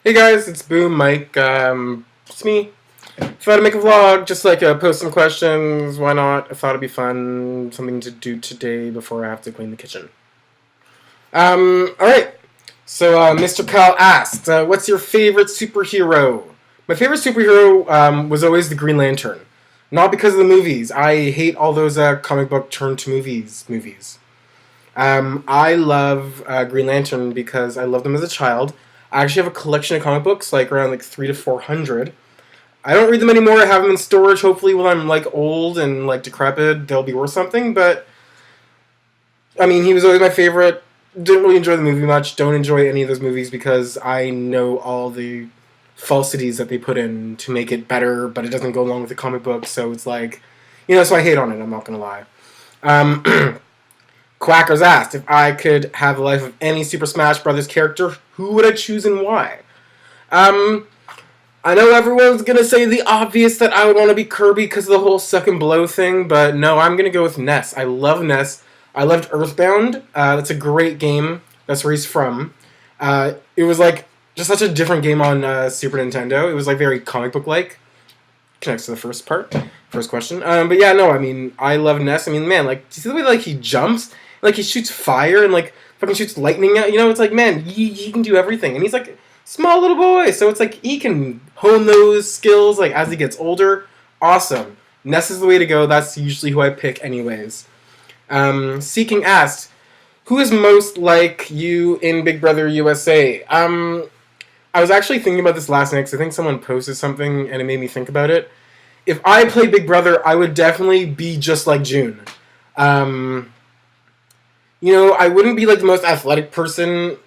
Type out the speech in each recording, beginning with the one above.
Hey guys, it's Boom Mike. It's me. Thought I'd make a vlog, just like post some questions. Why not? I thought it'd be fun, something to do today before I have to clean the kitchen. Alright. So, Mr. Kyle asked, what's your favorite superhero? My favorite superhero was always the Green Lantern. Not because of the movies. I hate all those comic book turned to movies. I love Green Lantern because I loved them as a child. I actually have a collection of comic books, like around like 300 to 400. I don't read them anymore. I have them in storage. Hopefully, when I'm like old and like decrepit, they'll be worth something. But I mean, he was always my favorite. Didn't really enjoy the movie much. Don't enjoy any of those movies because I know all the falsities that they put in to make it better, but it doesn't go along with the comic book. So it's like, so I hate on it. I'm not gonna lie. Quackers asked if I could have the life of any Super Smash Brothers character, who would I choose and why? I know everyone's gonna say the obvious that I would want to be Kirby because of the whole suck and blow thing, but no, I'm gonna go with Ness. I love Ness. I loved Earthbound. That's a great game. That's where he's from. It was like just such a different game on Super Nintendo. It was like very comic book like. Connects to the first question. But yeah, no, I mean, I love Ness. I mean, man, like, do you see the way like he jumps? Like he shoots fire and like fucking shoots lightning out. It's like, man, he can do everything, and he's like a small little boy, so it's like he can hone those skills like as he gets older. Awesome. Ness is the way to go. That's usually who I pick, anyways. Seeking asked, who is most like you in Big Brother USA? I was actually thinking about this last night because I think someone posted something and it made me think about it. If I play Big Brother, I would definitely be just like June. I wouldn't be like the most athletic person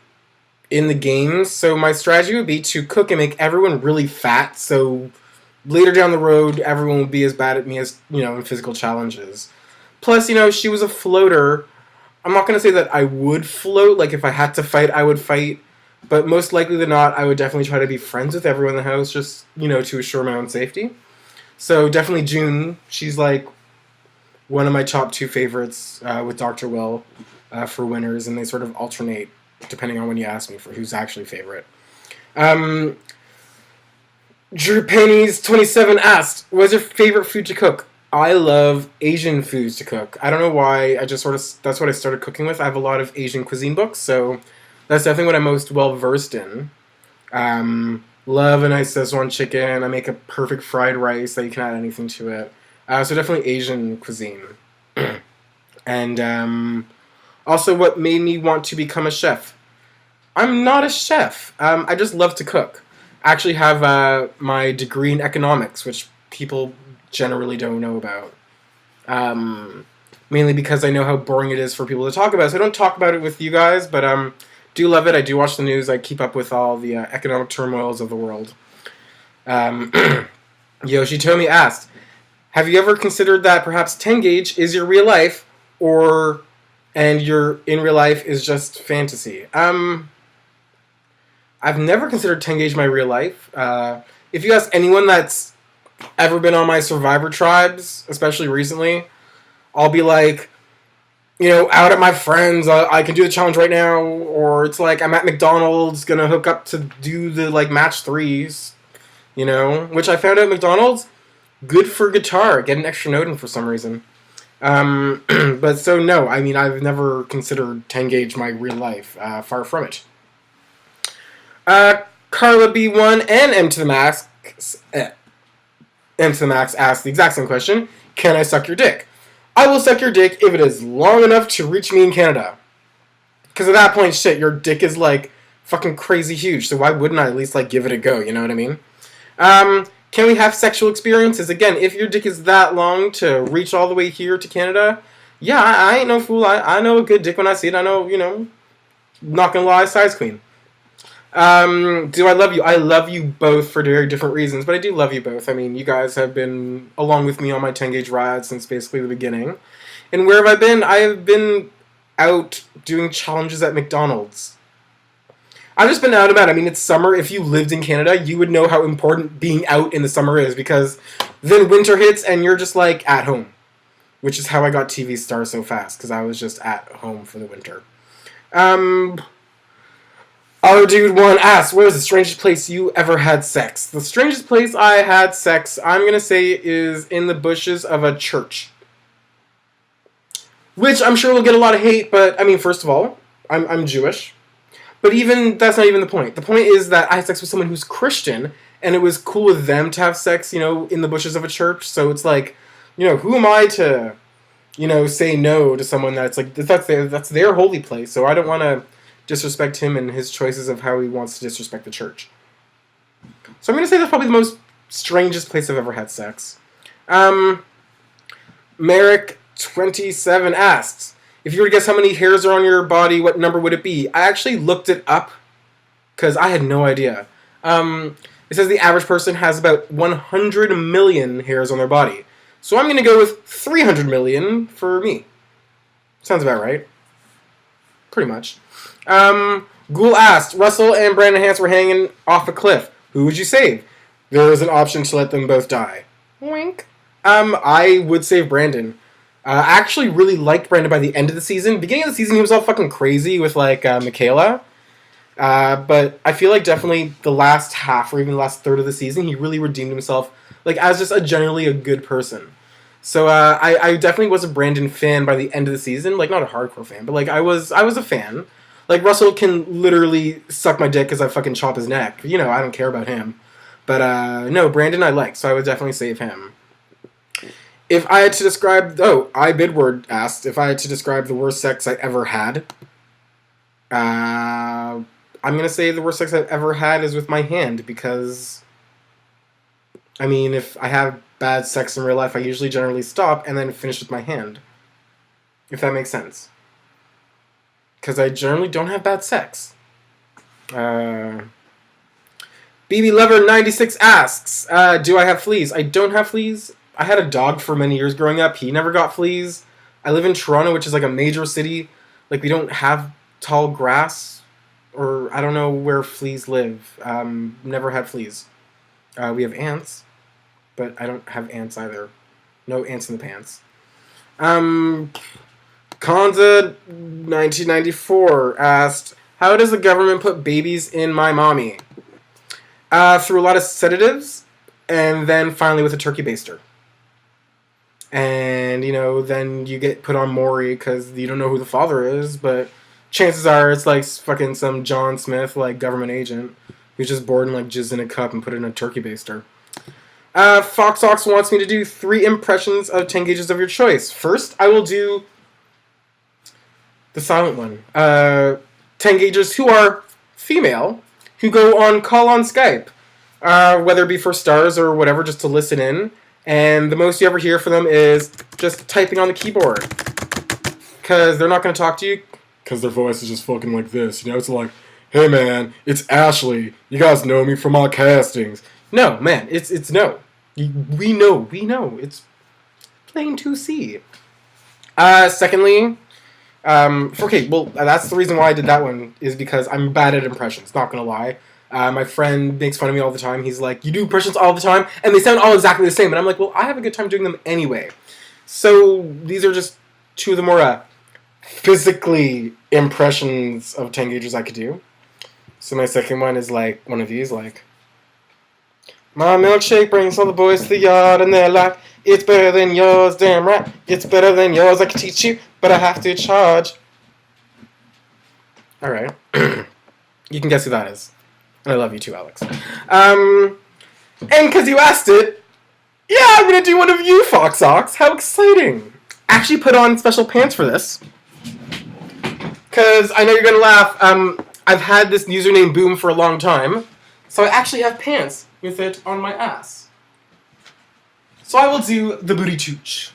in the games, so my strategy would be to cook and make everyone really fat, so later down the road, everyone would be as bad at me as, in physical challenges. Plus, she was a floater. I'm not going to say that I would float, like if I had to fight, I would fight, but most likely than not, I would definitely try to be friends with everyone in the house, just, to assure my own safety. So definitely June, she's like one of my top two favorites with Dr. Will. For winners, and they sort of alternate depending on when you ask me for who's actually favorite. Drew Pennies 27 asked, "What's your favorite food to cook?" I love Asian foods to cook. I don't know why. That's what I started cooking with. I have a lot of Asian cuisine books, so that's definitely what I'm most well versed in. Love a nice Szechuan chicken. I make a perfect fried rice that you can add anything to it. So definitely Asian cuisine. And also, what made me want to become a chef? I'm not a chef. I just love to cook. I actually have my degree in economics, which people generally don't know about. Mainly because I know how boring it is for people to talk about. So I don't talk about it with you guys, but do love it. I do watch the news. I keep up with all the economic turmoils of the world. Yoshitomi asked, have you ever considered that perhaps 10 gauge is your real life, and your in real life is just fantasy? I've never considered 10 gauge my real life. If you ask anyone that's ever been on my Survivor tribes, especially recently, I'll be like, out at my friends, I can do the challenge right now, or it's like I'm at McDonald's gonna hook up to do the like match threes, which I found out McDonald's good for guitar. Get an extra note in for some reason. But so no, I mean, I've never considered 10 gauge my real life. Far from it. Carla B1 and M to the Max asked the exact same question. Can I suck your dick? I will suck your dick if it is long enough to reach me in Canada. Because at that point, shit, your dick is like fucking crazy huge. So why wouldn't I at least like give it a go? You know what I mean? Can we have sexual experiences? Again, if your dick is that long to reach all the way here to Canada, yeah, I ain't no fool. I know a good dick when I see it. I know, not gonna lie, size queen. Do I love you? I love you both for very different reasons, but I do love you both. I mean, you guys have been along with me on my 10 gauge ride since basically the beginning. And where have I been? I have been out doing challenges at McDonald's. I've just been out about it. I mean, it's summer. If you lived in Canada, you would know how important being out in the summer is, because then winter hits and you're just like at home, which is how I got TV stars so fast, because I was just at home for the winter. Our dude one asks, where is the strangest place you ever had sex? The strangest place I had sex, I'm going to say, is in the bushes of a church. Which I'm sure will get a lot of hate, but, I mean, first of all, I'm Jewish. But even, that's not even the point. The point is that I had sex with someone who's Christian, and it was cool with them to have sex, in the bushes of a church. So it's like, who am I to, say no to someone that's like, that's their holy place. So I don't want to disrespect him and his choices of how he wants to disrespect the church. So I'm going to say that's probably the most strangest place I've ever had sex. Merrick27 asks, if you were to guess how many hairs are on your body, what number would it be? I actually looked it up because I had no idea. It says the average person has about 100 million hairs on their body. So I'm going to go with 300 million for me. Sounds about right. Pretty much. Ghoul asked, Russell and Brandon Hans were hanging off a cliff. Who would you save? There is an option to let them both die. Wink. I would save Brandon. I actually really liked Brandon by the end of the season. Beginning of the season, he was all fucking crazy with, Michaela. But I feel like definitely the last half, or even the last third of the season, he really redeemed himself, as just generally a good person. So, I definitely was a Brandon fan by the end of the season. Not a hardcore fan, but, I was a fan. Russell can literally suck my dick because I fucking chop his neck. I don't care about him. But, no, Brandon I like, so I would definitely save him. If I had to describe... Bidward asked if I had to describe the worst sex I ever had. I'm going to say the worst sex I've ever had is with my hand, because... I mean, if I have bad sex in real life, I usually generally stop and then finish with my hand. If that makes sense. Because I generally don't have bad sex. BB Lover 96 asks, do I have fleas? I don't have fleas. I had a dog for many years growing up. He never got fleas. I live in Toronto, which is a major city. We don't have tall grass. Or I don't know where fleas live. Never had fleas. We have ants. But I don't have ants either. No ants in the pants. Kanza 1994 asked, how does the government put babies in my mommy? Through a lot of sedatives, and then finally with a turkey baster. And, then you get put on Maury because you don't know who the father is, but chances are it's fucking some John Smith, government agent, who's just bored and jizzed in a cup and put it in a turkey baster. Foxox wants me to do 3 impressions of 10 gauges of your choice. First, I will do the silent one. 10 gauges who are female, who go on call on Skype, whether it be for stars or whatever, just to listen in. And the most you ever hear from them is just typing on the keyboard. Because they're not going to talk to you, because their voice is just fucking like this. It's hey man, it's Ashley. You guys know me from my castings. No, man, it's no. We know. It's plain 2C. Secondly, that's the reason why I did that one, is because I'm bad at impressions, not gonna lie. My friend makes fun of me all the time. He's like, you do impressions all the time, and they sound all exactly the same. And I'm like, well, I have a good time doing them anyway. So these are just 2 of the more physically impressions of 10 gauges I could do. So my second one is one of these, my milkshake brings all the boys to the yard, and they're like, it's better than yours, damn right. It's better than yours, I can teach you, but I have to charge. Alright. You can guess who that is. And I love you too, Alex. And because you asked it, yeah, I'm going to do one of you, Foxox. How exciting. I actually put on special pants for this. Because I know you're going to laugh. I've had this username Boom for a long time. So I actually have pants with it on my ass. So I will do the booty tooch.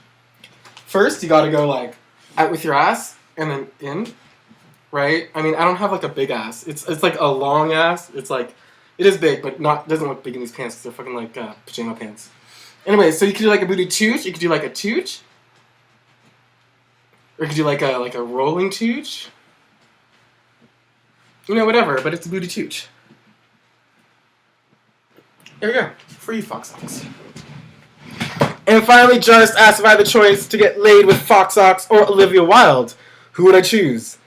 First, you gotta go out with your ass and then in, right? I mean, I don't have a big ass. It's a long ass. It's it is big, but doesn't look big in these pants because they're fucking pajama pants. Anyway, so you could do a booty tooch. You could do a tooch, or you could do a rolling tooch. Whatever. But it's a booty tooch. There we go. For you, Foxox. And finally, just asked if I had the choice to get laid with Foxox or Olivia Wilde. Who would I choose?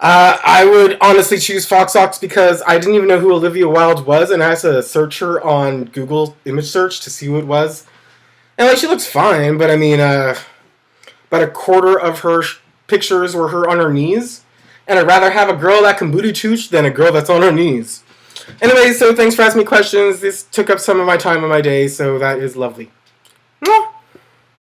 I would honestly choose Fox Ox because I didn't even know who Olivia Wilde was, and I had to search her on Google image search to see who it was. And like, she looks fine, but I mean, about a quarter of her pictures were her on her knees, and I'd rather have a girl that can booty chooch than a girl that's on her knees. Anyway, so thanks for asking me questions. This took up some of my time of my day, so that is lovely.